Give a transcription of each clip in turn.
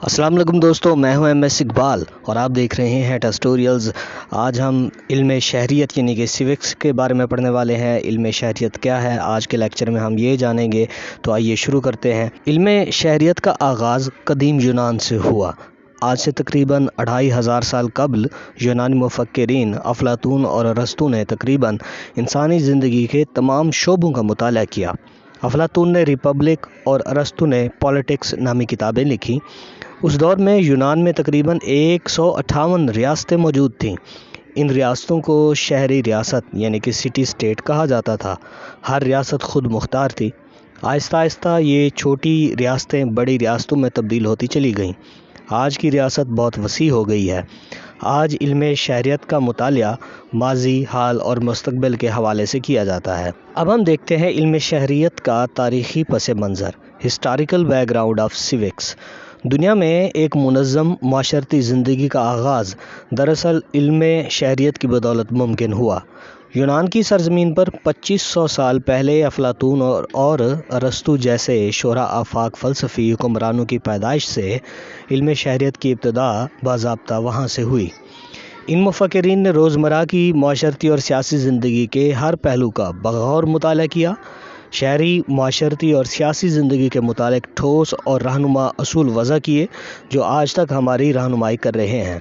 السلام علیکم دوستو، میں ہوں ایم ایس اقبال اور آپ دیکھ رہے ہیں ٹسٹوریلز۔ آج ہم علم شہریت یعنی کہ سیوکس کے بارے میں پڑھنے والے ہیں۔ علم شہریت کیا ہے، آج کے لیکچر میں ہم یہ جانیں گے، تو آئیے شروع کرتے ہیں۔ علم شہریت کا آغاز قدیم یونان سے ہوا۔ آج سے تقریباً 2500 سال قبل یونانی مفکرین افلاطون اور ارسطو نے تقریباً انسانی زندگی کے تمام شعبوں کا مطالعہ کیا۔ افلاطون نے ریپبلک اور ارسطو نے پولیٹکس نامی کتابیں لکھی۔ اس دور میں یونان میں تقریباً 158 ریاستیں موجود تھیں۔ ان ریاستوں کو شہری ریاست یعنی کہ سٹی اسٹیٹ کہا جاتا تھا۔ ہر ریاست خود مختار تھی۔ آہستہ آہستہ یہ چھوٹی ریاستیں بڑی ریاستوں میں تبدیل ہوتی چلی گئیں۔ آج کی ریاست بہت وسیع ہو گئی ہے۔ آج علم شہریت کا مطالعہ ماضی، حال اور مستقبل کے حوالے سے کیا جاتا ہے۔ اب ہم دیکھتے ہیں علم شہریت کا تاریخی پس منظر، ہسٹوریکل بیک گراؤنڈ آف سیوکس۔ دنیا میں ایک منظم معاشرتی زندگی کا آغاز دراصل علم شہریت کی بدولت ممکن ہوا۔ یونان کی سرزمین پر 2500 سال پہلے افلاطون اور ارسطو جیسے شعراء آفاق فلسفی حکمرانوں کی پیدائش سے علم شہریت کی ابتدا باضابطہ وہاں سے ہوئی۔ ان مفکرین نے روزمرہ کی معاشرتی اور سیاسی زندگی کے ہر پہلو کا بغور مطالعہ کیا۔ شہری معاشرتی اور سیاسی زندگی کے متعلق ٹھوس اور رہنما اصول وضع کیے جو آج تک ہماری رہنمائی کر رہے ہیں۔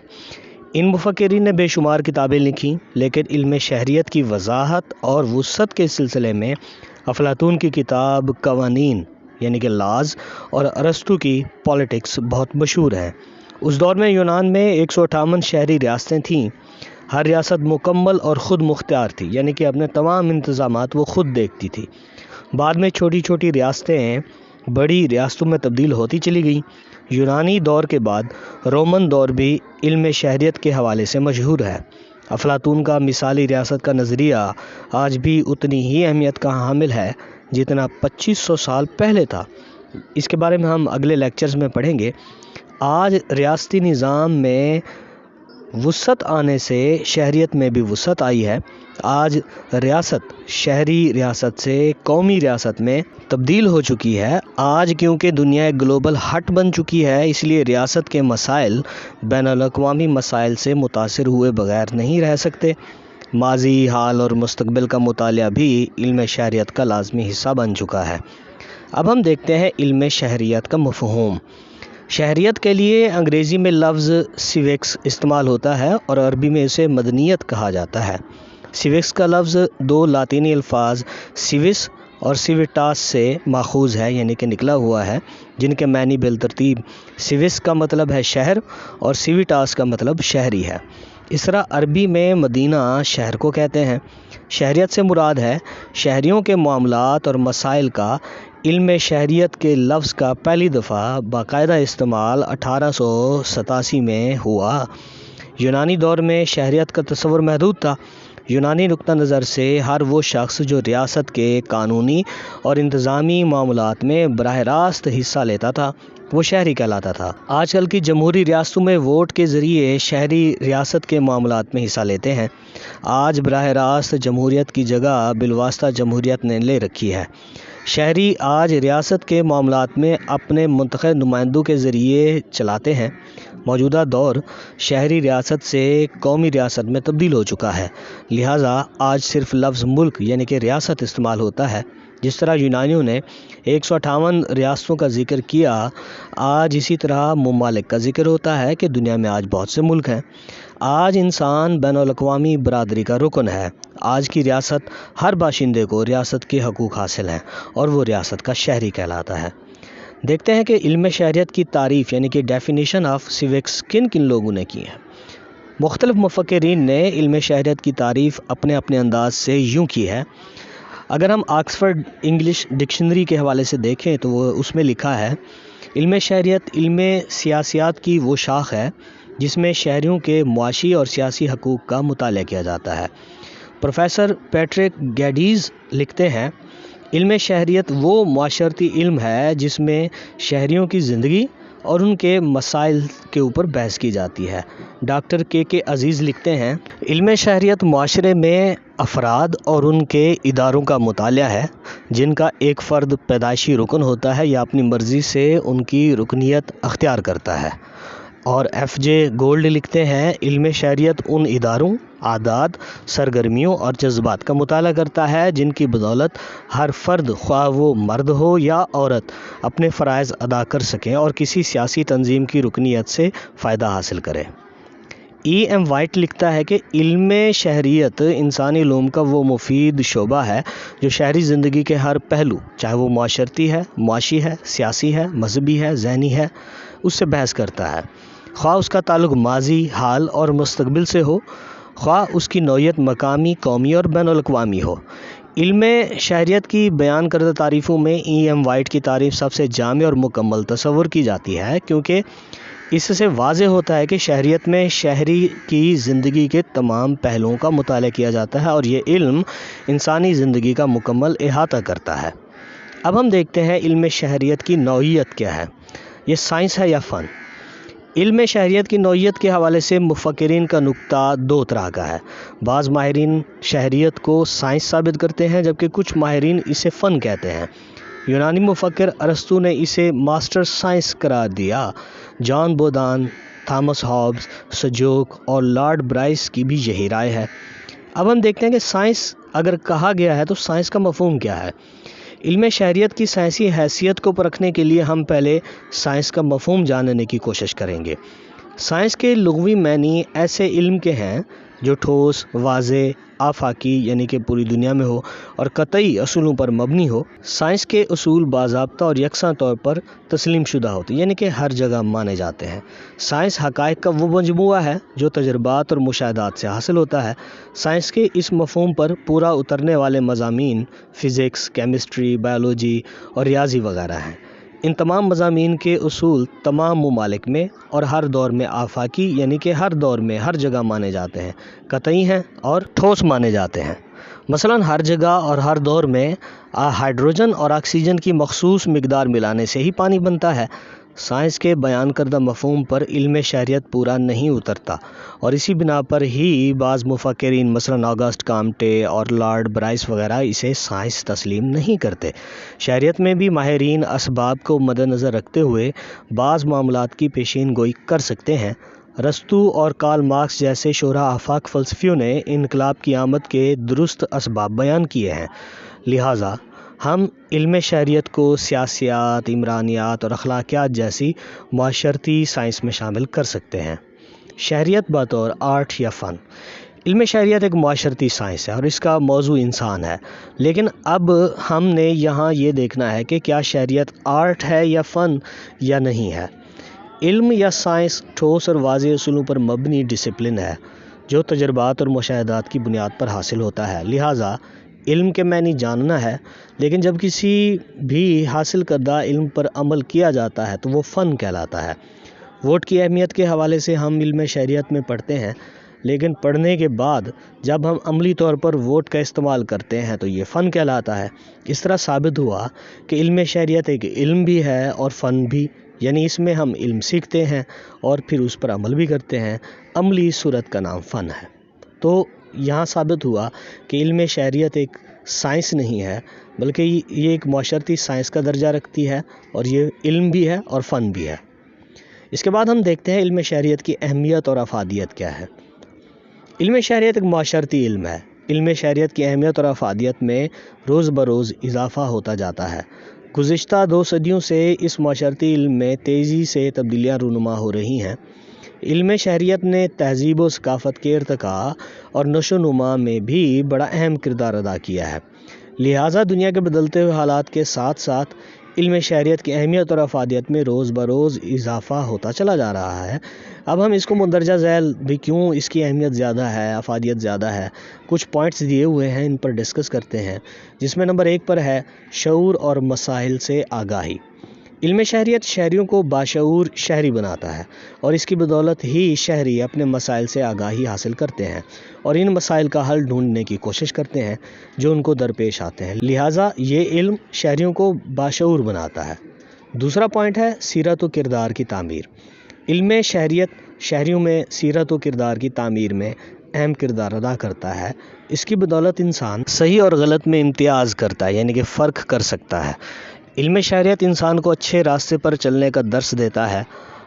ان مفکرین نے بے شمار کتابیں لکھیں، لیکن علم شہریت کی وضاحت اور وسعت کے سلسلے میں افلاطون کی کتاب قوانین یعنی کہ لاز اور ارسطو کی پولیٹکس بہت مشہور ہے۔ اس دور میں یونان میں 158 شہری ریاستیں تھیں۔ ہر ریاست مکمل اور خود مختار تھی، یعنی کہ اپنے تمام انتظامات وہ خود دیکھتی تھی۔ بعد میں چھوٹی چھوٹی ریاستیں بڑی ریاستوں میں تبدیل ہوتی چلی گئیں۔ یونانی دور کے بعد رومن دور بھی علم شہریت کے حوالے سے مشہور ہے۔ افلاطون کا مثالی ریاست کا نظریہ آج بھی اتنی ہی اہمیت کا حامل ہے جتنا 2500 سال پہلے تھا۔ اس کے بارے میں ہم اگلے لیکچرز میں پڑھیں گے۔ آج ریاستی نظام میں وسعت آنے سے شہریت میں بھی وسعت آئی ہے۔ آج ریاست شہری ریاست سے قومی ریاست میں تبدیل ہو چکی ہے۔ آج کیونکہ دنیا ایک گلوبل ہٹ بن چکی ہے، اس لیے ریاست کے مسائل بین الاقوامی مسائل سے متاثر ہوئے بغیر نہیں رہ سکتے۔ ماضی، حال اور مستقبل کا مطالعہ بھی علم شہریت کا لازمی حصہ بن چکا ہے۔ اب ہم دیکھتے ہیں علم شہریت کا مفہوم۔ شہریت کے لیے انگریزی میں لفظ سیوکس استعمال ہوتا ہے اور عربی میں اسے مدنیت کہا جاتا ہے۔ سیوکس کا لفظ دو لاطینی الفاظ سیوس اور سیویٹاس سے ماخوذ ہے، یعنی کہ نکلا ہوا ہے، جن کے معنی بالترتیب سیوس کا مطلب ہے شہر اور سیویٹاس کا مطلب شہری ہے۔ اس طرح عربی میں مدینہ شہر کو کہتے ہیں۔ شہریت سے مراد ہے شہریوں کے معاملات اور مسائل کا۔ علم شہریت کے لفظ کا پہلی دفعہ باقاعدہ استعمال 1887 میں ہوا۔ یونانی دور میں شہریت کا تصور محدود تھا۔ یونانی نقطہ نظر سے ہر وہ شخص جو ریاست کے قانونی اور انتظامی معاملات میں براہ راست حصہ لیتا تھا وہ شہری کہلاتا تھا۔ آج کل کی جمہوری ریاستوں میں ووٹ کے ذریعے شہری ریاست کے معاملات میں حصہ لیتے ہیں۔ آج براہ راست جمہوریت کی جگہ بالواسطہ جمہوریت نے لے رکھی ہے۔ شہری آج ریاست کے معاملات میں اپنے منتخب نمائندوں کے ذریعے چلاتے ہیں۔ موجودہ دور شہری ریاست سے قومی ریاست میں تبدیل ہو چکا ہے، لہٰذا آج صرف لفظ ملک یعنی کہ ریاست استعمال ہوتا ہے۔ جس طرح یونانیوں نے 158 ریاستوں کا ذکر کیا، آج اسی طرح ممالک کا ذکر ہوتا ہے کہ دنیا میں آج بہت سے ملک ہیں۔ آج انسان بین الاقوامی برادری کا رکن ہے۔ آج کی ریاست ہر باشندے کو ریاست کے حقوق حاصل ہیں اور وہ ریاست کا شہری کہلاتا ہے۔ دیکھتے ہیں کہ علم شہریت کی تعریف یعنی کہ ڈیفینیشن آف سیوکس کن کن لوگوں نے کی ہے۔ مختلف مفکرین نے علم شہریت کی تعریف اپنے اپنے انداز سے یوں کی ہے۔ اگر ہم آکسفورڈ انگلش ڈکشنری کے حوالے سے دیکھیں تو وہ اس میں لکھا ہے، علم شہریت علم سیاسیات کی وہ شاخ ہے جس میں شہریوں کے معاشی اور سیاسی حقوق کا مطالعہ کیا جاتا ہے۔ پروفیسر پیٹرک گیڈیز لکھتے ہیں، علم شہریت وہ معاشرتی علم ہے جس میں شہریوں کی زندگی اور ان کے مسائل کے اوپر بحث کی جاتی ہے۔ ڈاکٹر کے عزیز لکھتے ہیں، علم شہریت معاشرے میں افراد اور ان کے اداروں کا مطالعہ ہے جن کا ایک فرد پیدائشی رکن ہوتا ہے یا اپنی مرضی سے ان کی رکنیت اختیار کرتا ہے۔ اور ایف جے گولڈ لکھتے ہیں، علم شہریت ان اداروں، عادات، سرگرمیوں اور جذبات کا مطالعہ کرتا ہے جن کی بدولت ہر فرد، خواہ وہ مرد ہو یا عورت، اپنے فرائض ادا کر سکیں اور کسی سیاسی تنظیم کی رکنیت سے فائدہ حاصل کرے۔ ای ایم وائٹ لکھتا ہے کہ علم شہریت انسانی علوم کا وہ مفید شعبہ ہے جو شہری زندگی کے ہر پہلو، چاہے وہ معاشرتی ہے، معاشی ہے، سیاسی ہے، مذہبی ہے، ذہنی ہے، اس سے بحث کرتا ہے، خواہ اس کا تعلق ماضی، حال اور مستقبل سے ہو، خواہ اس کی نوعیت مقامی، قومی اور بین الاقوامی ہو۔ علم شہریت کی بیان کردہ تعریفوں میں ای ایم وائٹ کی تعریف سب سے جامع اور مکمل تصور کی جاتی ہے، کیونکہ اس سے واضح ہوتا ہے کہ شہریت میں شہری کی زندگی کے تمام پہلوؤں کا مطالعہ کیا جاتا ہے اور یہ علم انسانی زندگی کا مکمل احاطہ کرتا ہے۔ اب ہم دیکھتے ہیں علم شہریت کی نوعیت کیا ہے، یہ سائنس ہے یا فن؟ علم شہریت کی نوعیت کے حوالے سے مفکرین کا نقطہ دو طرح کا ہے۔ بعض ماہرین شہریت کو سائنس ثابت کرتے ہیں جبکہ کچھ ماہرین اسے فن کہتے ہیں۔ یونانی مفکر ارسطو نے اسے ماسٹر سائنس قرار دیا۔ جان بودان، تھامس ہابز، سجوک اور لارڈ برائس کی بھی یہی رائے ہے۔ اب ہم دیکھتے ہیں کہ سائنس اگر کہا گیا ہے تو سائنس کا مفہوم کیا ہے۔ علم شہریت کی سائنسی حیثیت کو پرکھنے کے لیے ہم پہلے سائنس کا مفہوم جاننے کی کوشش کریں گے۔ سائنس کے لغوی معنی ایسے علم کے ہیں جو ٹھوس، واضح، آفاقی یعنی کہ پوری دنیا میں ہو اور قطعی اصولوں پر مبنی ہو۔ سائنس کے اصول باضابطہ اور یکساں طور پر تسلیم شدہ ہوتے ہیں، یعنی کہ ہر جگہ مانے جاتے ہیں۔ سائنس حقائق کا وہ مجموعہ ہے جو تجربات اور مشاہدات سے حاصل ہوتا ہے۔ سائنس کے اس مفہوم پر پورا اترنے والے مضامین فزکس، کیمسٹری، بائیولوجی اور ریاضی وغیرہ ہیں۔ ان تمام مضامین کے اصول تمام ممالک میں اور ہر دور میں آفاقی یعنی کہ ہر دور میں ہر جگہ مانے جاتے ہیں، قطعی ہیں اور ٹھوس مانے جاتے ہیں۔ مثلاً ہر جگہ اور ہر دور میں ہائیڈروجن اور آکسیجن کی مخصوص مقدار ملانے سے ہی پانی بنتا ہے۔ سائنس کے بیان کردہ مفہوم پر علم شہریت پورا نہیں اترتا اور اسی بنا پر ہی بعض مفکرین مثلاً آگسٹ کامٹے اور لارڈ برائس وغیرہ اسے سائنس تسلیم نہیں کرتے۔ شہریت میں بھی ماہرین اسباب کو مد نظر رکھتے ہوئے بعض معاملات کی پیشین گوئی کر سکتے ہیں۔ ارسطو اور کارل مارکس جیسے شہرا آفاق فلسفیوں نے انقلاب کی آمد کے درست اسباب بیان کیے ہیں، لہٰذا ہم علم شہریت کو سیاسیات، عمرانیات اور اخلاقیات جیسی معاشرتی سائنس میں شامل کر سکتے ہیں۔ شہریت بطور آرٹ یا فن۔ علم شہریت ایک معاشرتی سائنس ہے اور اس کا موضوع انسان ہے، لیکن اب ہم نے یہاں یہ دیکھنا ہے کہ کیا شہریت آرٹ ہے یا فن یا نہیں ہے۔ علم یا سائنس ٹھوس اور واضح اصولوں پر مبنی ڈسپلن ہے جو تجربات اور مشاہدات کی بنیاد پر حاصل ہوتا ہے، لہٰذا علم کے معنی جاننا ہے، لیکن جب کسی بھی حاصل کردہ علم پر عمل کیا جاتا ہے تو وہ فن کہلاتا ہے۔ ووٹ کی اہمیت کے حوالے سے ہم علم شہریت میں پڑھتے ہیں، لیکن پڑھنے کے بعد جب ہم عملی طور پر ووٹ کا استعمال کرتے ہیں تو یہ فن کہلاتا ہے۔ اس طرح ثابت ہوا کہ علم شہریت ایک علم بھی ہے اور فن بھی، یعنی اس میں ہم علم سیکھتے ہیں اور پھر اس پر عمل بھی کرتے ہیں۔ عملی صورت کا نام فن ہے۔ تو یہاں ثابت ہوا کہ علم شہریت ایک سائنس نہیں ہے بلکہ یہ ایک معاشرتی سائنس کا درجہ رکھتی ہے اور یہ علم بھی ہے اور فن بھی ہے۔ اس کے بعد ہم دیکھتے ہیں علم شہریت کی اہمیت اور افادیت کیا ہے۔ علم شہریت ایک معاشرتی علم ہے۔ علم شہریت کی اہمیت اور افادیت میں روز بروز اضافہ ہوتا جاتا ہے۔ گزشتہ 2 صدیوں سے اس معاشرتی علم میں تیزی سے تبدیلیاں رونما ہو رہی ہیں۔ علم شہریت نے تہذیب و ثقافت کے ارتقاء اور نشو و نما میں بھی بڑا اہم کردار ادا کیا ہے، لہٰذا دنیا کے بدلتے ہوئے حالات کے ساتھ ساتھ علم شہریت کی اہمیت اور افادیت میں روز بروز اضافہ ہوتا چلا جا رہا ہے۔ اب ہم اس کو مندرجہ ذیل بھی کیوں اس کی اہمیت زیادہ ہے، افادیت زیادہ ہے، کچھ پوائنٹس دیے ہوئے ہیں، ان پر ڈسکس کرتے ہیں، جس میں نمبر 1 پر ہے شعور اور مسائل سے آگاہی۔ علم شہریت شہریوں کو باشعور شہری بناتا ہے اور اس کی بدولت ہی شہری اپنے مسائل سے آگاہی حاصل کرتے ہیں اور ان مسائل کا حل ڈھونڈنے کی کوشش کرتے ہیں جو ان کو درپیش آتے ہیں، لہٰذا یہ علم شہریوں کو باشعور بناتا ہے۔ دوسرا پوائنٹ ہے سیرت و کردار کی تعمیر۔ علم شہریت شہریوں میں سیرت و کردار کی تعمیر میں اہم کردار ادا کرتا ہے۔ اس کی بدولت انسان صحیح اور غلط میں امتیاز کرتا ہے، یعنی کہ فرق کر سکتا ہے۔ علم شہریت انسان کو اچھے راستے پر چلنے کا درس دیتا ہے۔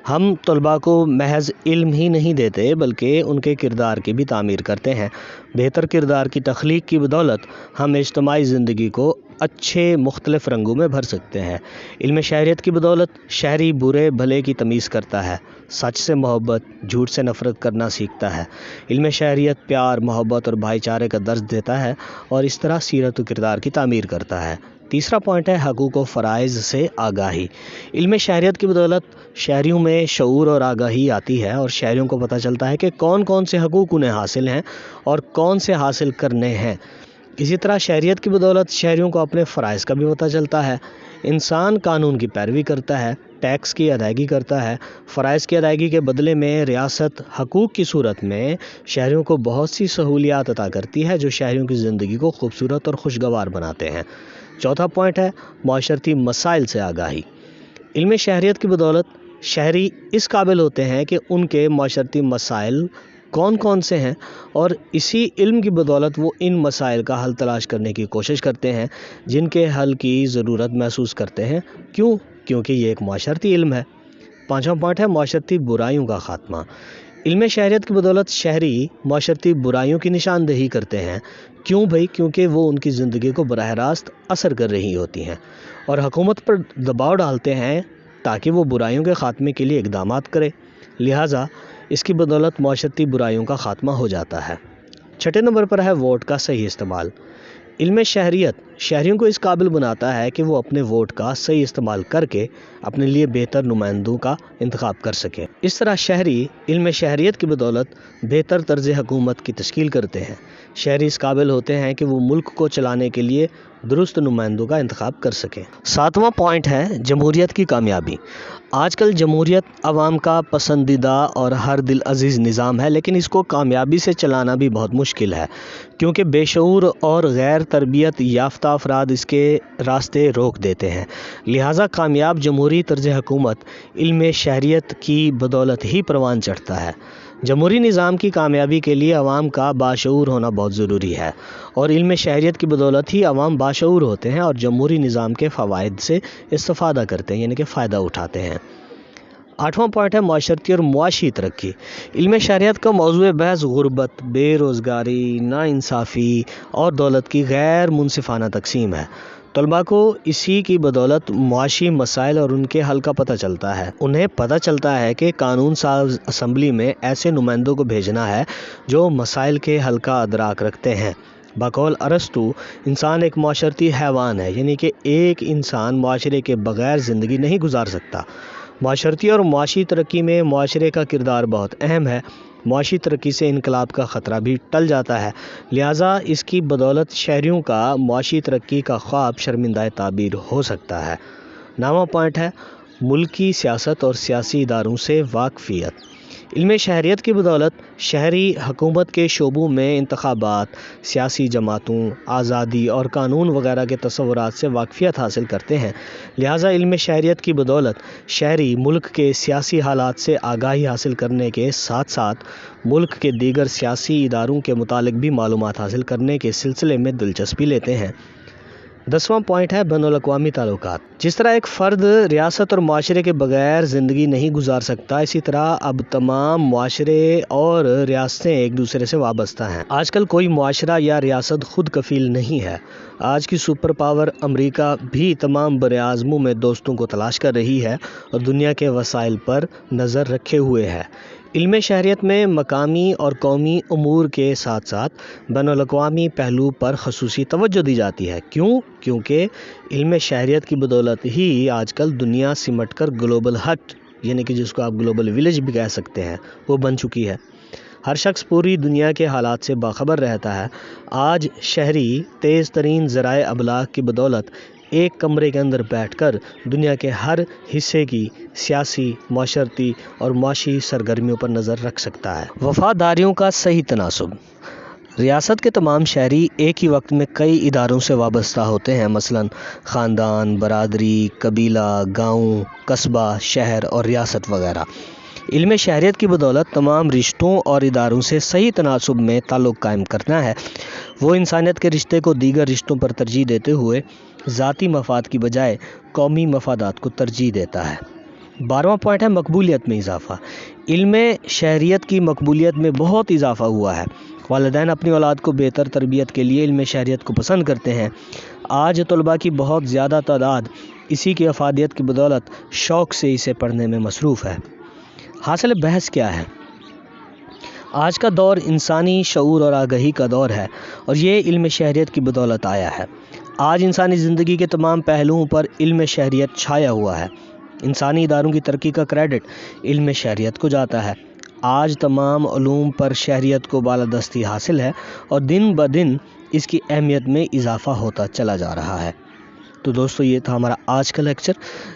ہم طلباء کو محض علم ہی نہیں دیتے بلکہ ان کے کردار کی بھی تعمیر کرتے ہیں۔ بہتر کردار کی تخلیق کی بدولت ہم اجتماعی زندگی کو اچھے مختلف رنگوں میں بھر سکتے ہیں۔ علم شہریت کی بدولت شہری برے بھلے کی تمیز کرتا ہے، سچ سے محبت، جھوٹ سے نفرت کرنا سیکھتا ہے۔ علم شہریت پیار، محبت اور بھائی چارے کا درس دیتا ہے اور اس طرح سیرت و کردار کی تعمیر کرتا ہے۔ تیسرا پوائنٹ ہے حقوق و فرائض سے آگاہی۔ علم شہریت کی بدولت شہریوں میں شعور اور آگاہی آتی ہے اور شہریوں کو پتہ چلتا ہے کہ کون کون سے حقوق انہیں حاصل ہیں اور کون سے حاصل کرنے ہیں۔ اسی طرح شہریت کی بدولت شہریوں کو اپنے فرائض کا بھی پتہ چلتا ہے۔ انسان قانون کی پیروی کرتا ہے، ٹیکس کی ادائیگی کرتا ہے۔ فرائض کی ادائیگی کے بدلے میں ریاست حقوق کی صورت میں شہریوں کو بہت سی سہولیات عطا کرتی ہے جو شہریوں کی زندگی کو خوبصورت اور خوشگوار بناتے ہیں۔ چوتھا پوائنٹ ہے معاشرتی مسائل سے آگاہی۔ علم شہریت کی بدولت شہری اس قابل ہوتے ہیں کہ ان کے معاشرتی مسائل کون کون سے ہیں اور اسی علم کی بدولت وہ ان مسائل کا حل تلاش کرنے کی کوشش کرتے ہیں جن کے حل کی ضرورت محسوس کرتے ہیں۔ کیونکہ یہ ایک معاشرتی علم ہے۔ پانچواں پوائنٹ ہے معاشرتی برائیوں کا خاتمہ۔ علم شہریت کی بدولت شہری معاشرتی برائیوں کی نشاندہی کرتے ہیں۔ کیونکہ وہ ان کی زندگی کو براہ راست اثر کر رہی ہوتی ہیں اور حکومت پر دباؤ ڈالتے ہیں تاکہ وہ برائیوں کے خاتمے کے لیے اقدامات کرے۔ لہٰذا اس کی بدولت معاشرتی برائیوں کا خاتمہ ہو جاتا ہے۔ چھٹے نمبر پر ہے ووٹ کا صحیح استعمال۔ علم شہریت شہریوں کو اس قابل بناتا ہے کہ وہ اپنے ووٹ کا صحیح استعمال کر کے اپنے لیے بہتر نمائندوں کا انتخاب کر سکیں۔ اس طرح شہری علم شہریت کی بدولت بہتر طرز حکومت کی تشکیل کرتے ہیں۔ شہری اس قابل ہوتے ہیں کہ وہ ملک کو چلانے کے لیے درست نمائندوں کا انتخاب کر سکیں۔ ساتواں پوائنٹ ہے جمہوریت کی کامیابی۔ آج کل جمہوریت عوام کا پسندیدہ اور ہر دل عزیز نظام ہے، لیکن اس کو کامیابی سے چلانا بھی بہت مشکل ہے کیونکہ بے شعور اور غیر تربیت یافتہ افراد اس کے راستے روک دیتے ہیں۔ لہٰذا کامیاب جمہوری طرز حکومت علم شہریت کی بدولت ہی پروان چڑھتا ہے۔ جمہوری نظام کی کامیابی کے لیے عوام کا باشعور ہونا بہت ضروری ہے اور علم شہریت کی بدولت ہی عوام باشعور ہوتے ہیں اور جمہوری نظام کے فوائد سے استفادہ کرتے ہیں، یعنی کہ فائدہ اٹھاتے ہیں۔ آٹھواں پوائنٹ ہے معاشرتی اور معاشی ترقی۔ علم شہریت کا موضوع بحث غربت، بے روزگاری، ناانصافی اور دولت کی غیر منصفانہ تقسیم ہے۔ طلباء کو اسی کی بدولت معاشی مسائل اور ان کے حل کا پتہ چلتا ہے۔ انہیں پتہ چلتا ہے کہ قانون ساز اسمبلی میں ایسے نمائندوں کو بھیجنا ہے جو مسائل کے حل کا ادراک رکھتے ہیں۔ بقول ارسطو انسان ایک معاشرتی حیوان ہے، یعنی کہ ایک انسان معاشرے کے بغیر زندگی نہیں گزار سکتا۔ معاشرتی اور معاشی ترقی میں معاشرے کا کردار بہت اہم ہے۔ معاشی ترقی سے انقلاب کا خطرہ بھی ٹل جاتا ہے، لہٰذا اس کی بدولت شہریوں کا معاشی ترقی کا خواب شرمندہ تعبیر ہو سکتا ہے۔ نواں پوائنٹ ہے ملکی سیاست اور سیاسی اداروں سے واقفیت۔ علم شہریت کی بدولت شہری حکومت کے شعبوں میں انتخابات، سیاسی جماعتوں، آزادی اور قانون وغیرہ کے تصورات سے واقفیت حاصل کرتے ہیں۔ لہٰذا علم شہریت کی بدولت شہری ملک کے سیاسی حالات سے آگاہی حاصل کرنے کے ساتھ ساتھ ملک کے دیگر سیاسی اداروں کے متعلق بھی معلومات حاصل کرنے کے سلسلے میں دلچسپی لیتے ہیں۔ 10واں پوائنٹ ہے بین الاقوامی تعلقات۔ جس طرح ایک فرد ریاست اور معاشرے کے بغیر زندگی نہیں گزار سکتا، اسی طرح اب تمام معاشرے اور ریاستیں ایک دوسرے سے وابستہ ہیں۔ آج کل کوئی معاشرہ یا ریاست خود کفیل نہیں ہے۔ آج کی سپر پاور امریکہ بھی تمام براعظموں میں دوستوں کو تلاش کر رہی ہے اور دنیا کے وسائل پر نظر رکھے ہوئے ہے۔ علم شہریت میں مقامی اور قومی امور کے ساتھ ساتھ بین الاقوامی پہلو پر خصوصی توجہ دی جاتی ہے۔ کیونکہ علم شہریت کی بدولت ہی آج کل دنیا سمٹ کر گلوبل ہٹ، یعنی کہ جس کو آپ گلوبل ولیج بھی کہہ سکتے ہیں، وہ بن چکی ہے۔ ہر شخص پوری دنیا کے حالات سے باخبر رہتا ہے۔ آج شہری تیز ترین ذرائع ابلاغ کی بدولت ایک کمرے کے اندر بیٹھ کر دنیا کے ہر حصے کی سیاسی، معاشرتی اور معاشی سرگرمیوں پر نظر رکھ سکتا ہے۔ وفاداریوں کا صحیح تناسب۔ ریاست کے تمام شہری ایک ہی وقت میں کئی اداروں سے وابستہ ہوتے ہیں، مثلاً خاندان، برادری، قبیلہ، گاؤں، قصبہ، شہر اور ریاست وغیرہ۔ علم شہریت کی بدولت تمام رشتوں اور اداروں سے صحیح تناسب میں تعلق قائم کرنا ہے۔ وہ انسانیت کے رشتے کو دیگر رشتوں پر ترجیح دیتے ہوئے ذاتی مفاد کی بجائے قومی مفادات کو ترجیح دیتا ہے۔ 12واں پوائنٹ ہے مقبولیت میں اضافہ۔ علم شہریت کی مقبولیت میں بہت اضافہ ہوا ہے۔ والدین اپنی اولاد کو بہتر تربیت کے لیے علم شہریت کو پسند کرتے ہیں۔ آج طلباء کی بہت زیادہ تعداد اسی کی افادیت کی بدولت شوق سے اسے پڑھنے میں مصروف ہے۔ حاصل بحث کیا ہے؟ آج کا دور انسانی شعور اور آگہی کا دور ہے اور یہ علم شہریت کی بدولت آیا ہے۔ آج انسانی زندگی کے تمام پہلوؤں پر علم شہریت چھایا ہوا ہے۔ انسانی اداروں کی ترقی کا کریڈٹ علم شہریت کو جاتا ہے۔ آج تمام علوم پر شہریت کو بالادستی حاصل ہے اور دن بدن اس کی اہمیت میں اضافہ ہوتا چلا جا رہا ہے۔ تو دوستو، یہ تھا ہمارا آج کا لیکچر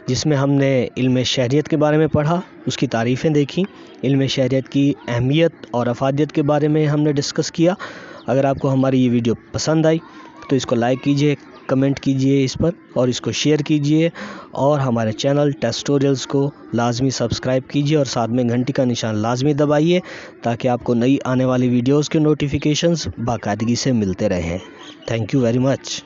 جس میں ہم نے علم شہریت کے بارے میں پڑھا، اس کی تعریفیں دیکھیں، علم شہریت کی اہمیت اور افادیت کے بارے میں ہم نے ڈسکس کیا۔ اگر آپ کو ہماری یہ ویڈیو پسند آئی تو اس کو لائک کیجئے، کمنٹ کیجئے اس پر اور اس کو شیئر کیجئے، اور ہمارے چینل ٹیسٹوریلز کو لازمی سبسکرائب کیجئے اور ساتھ میں گھنٹی کا نشان لازمی دبائیے تاکہ آپ کو نئی آنے والی ویڈیوز کے نوٹیفیکیشنز باقاعدگی سے ملتے رہیں۔ Thank you very much.